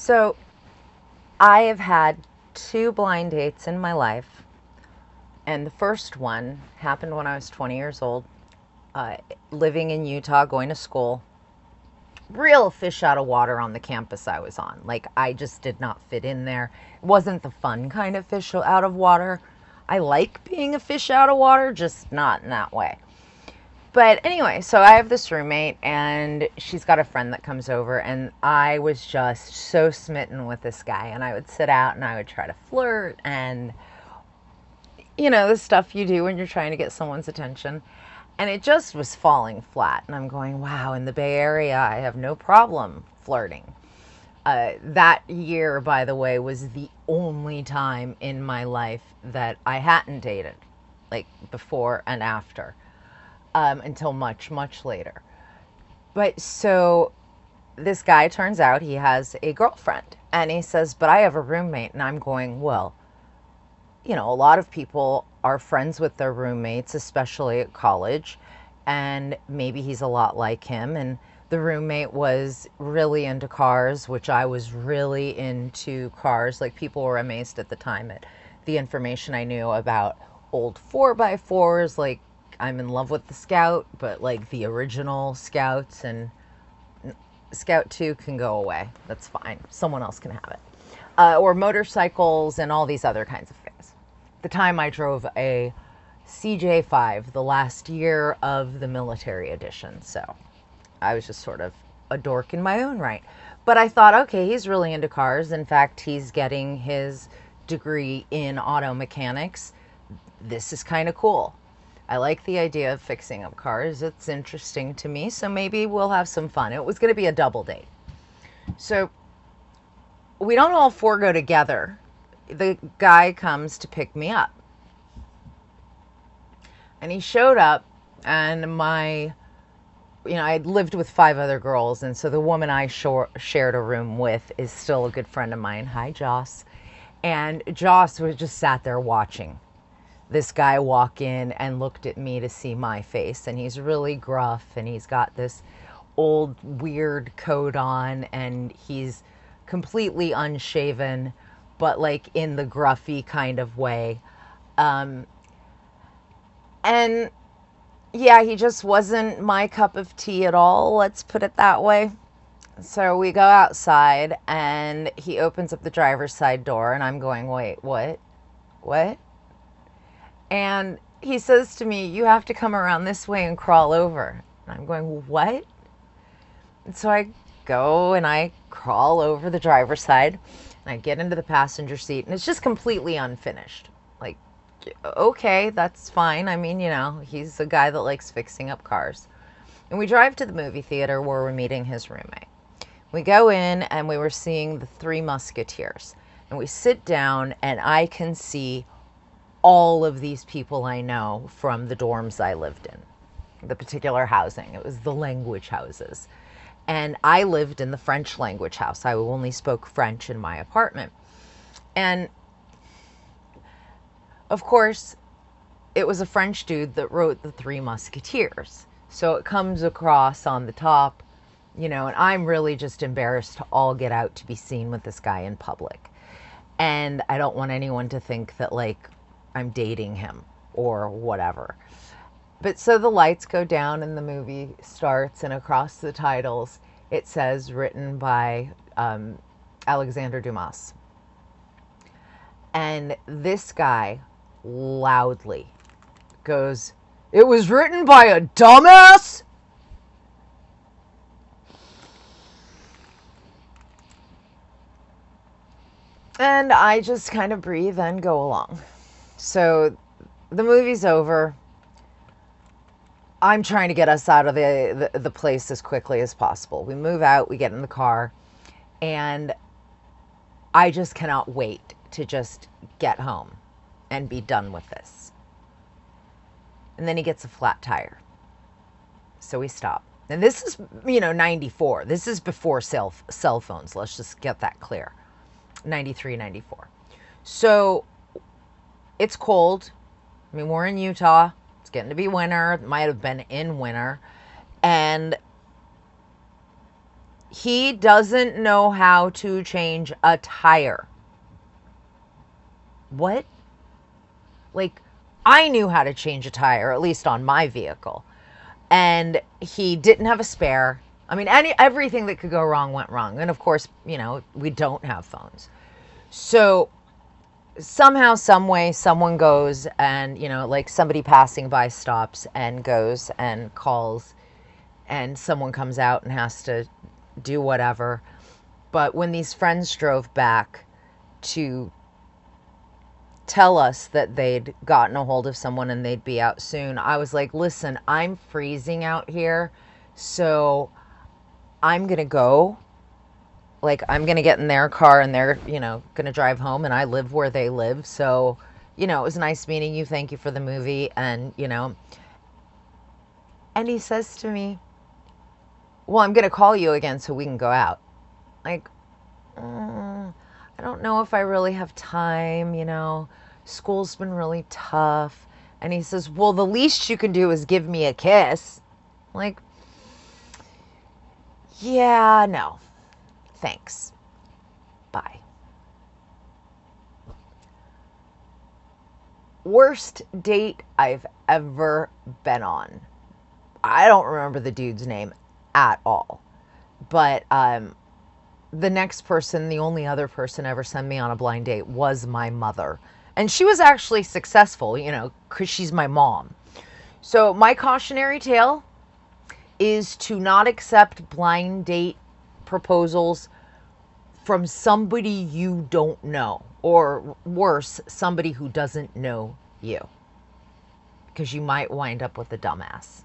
So I have had two blind dates in my life, and the first one happened when I was 20 years old, uh, living in Utah, going to school. Real fish out of water on the campus I was on. Like, I just did not fit in there. It wasn't the fun kind of fish out of water. I like being a fish out of water, just not in that way. But anyway, so I have this roommate, and she's got a friend that comes over, and I was just so smitten with this guy. And I would sit out and I would try to flirt, and the stuff you do when you're trying to get someone's attention. And it just was falling flat. And I'm going, wow, in the Bay Area, I have no problem flirting. That year, by the way, was the only time in my life that I hadn't dated, like before and after, until much, much later. But so this guy, turns out he has a girlfriend. And he says, but I have a roommate. And I'm going, well, a lot of people are friends with their roommates, especially at college, and maybe he's a lot like him. And the roommate was really into cars, which I was really into cars. Like, people were amazed at the time at the information I knew about old 4x4s. Like, I'm in love with the Scout, but like the original Scouts, and Scout 2 can go away. That's fine. Someone else can have it. Or motorcycles and all these other kinds of things. At the time, I drove a CJ5, the last year of the military edition. So I was just sort of a dork in my own right. But I thought, okay, he's really into cars. In fact, he's getting his degree in auto mechanics. This is kind of cool. I like the idea of fixing up cars. It's interesting to me. So maybe we'll have some fun. It was going to be a double date. So we don't all four go together. The guy comes to pick me up. And he showed up, and I'd lived with 5 other girls, and so the woman I shared a room with is still a good friend of mine. Hi, Joss. And Joss was just sat there watching this guy walk in and looked at me to see my face. And he's really gruff, and he's got this old weird coat on, and he's completely unshaven, but like in the gruffy kind of way. And yeah, he just wasn't my cup of tea at all, let's put it that way. So we go outside, and he opens up the driver's side door, and I'm going, wait, what? What? And he says to me, you have to come around this way and crawl over. And I'm going, what? And so I go and I crawl over the driver's side, and I get into the passenger seat, and it's just completely unfinished. Like, okay, that's fine. I mean, he's a guy that likes fixing up cars. And we drive to the movie theater where we're meeting his roommate. We go in, and we were seeing The Three Musketeers. And we sit down, and I can see all of these people I know from the dorms I lived in, the particular housing. It was the language houses. And I lived in the French language house. I only spoke French in my apartment. And of course, it was a French dude that wrote The Three Musketeers. So it comes across on the top, and I'm really just embarrassed to all get out to be seen with this guy in public. And I don't want anyone to think that, like, I'm dating him or whatever. But so the lights go down and the movie starts, and across the titles it says, written by Alexander Dumas. And this guy loudly goes, it was written by a dumbass? And I just kind of breathe and go along. So the movie's over. I'm trying to get us out of the place as quickly as possible. We move out, we get in the car, and I just cannot wait to just get home and be done with this. And then he gets a flat tire. So we stop. And this is, 94. This is before cell phones. Let's just get that clear. 93, 94. So it's cold. I mean, we're in Utah. It's getting to be winter. It might have been in winter. And He doesn't know how to change a tire. What? Like, I knew how to change a tire, at least on my vehicle. And he didn't have a spare. I mean, everything that could go wrong went wrong. And of course, we don't have phones. So somehow, some way, someone goes and, like somebody passing by stops and goes and calls, and someone comes out and has to do whatever. But when these friends drove back to tell us that they'd gotten a hold of someone and they'd be out soon, I was like, listen, I'm freezing out here, so I'm going to go. Like, I'm going to get in their car and they're, going to drive home, and I live where they live. So, it was nice meeting you. Thank you for the movie. And, and he says to me, well, I'm going to call you again so we can go out. Like, I don't know if I really have time, school's been really tough. And he says, well, the least you can do is give me a kiss. Like, yeah, no, thanks. Bye. Worst date I've ever been on. I don't remember the dude's name at all. But the next person, the only other person ever sent me on a blind date was my mother. And she was actually successful, because she's my mom. So my cautionary tale is to not accept blind date proposals from somebody you don't know, or worse, somebody who doesn't know you, because you might wind up with a dumbass.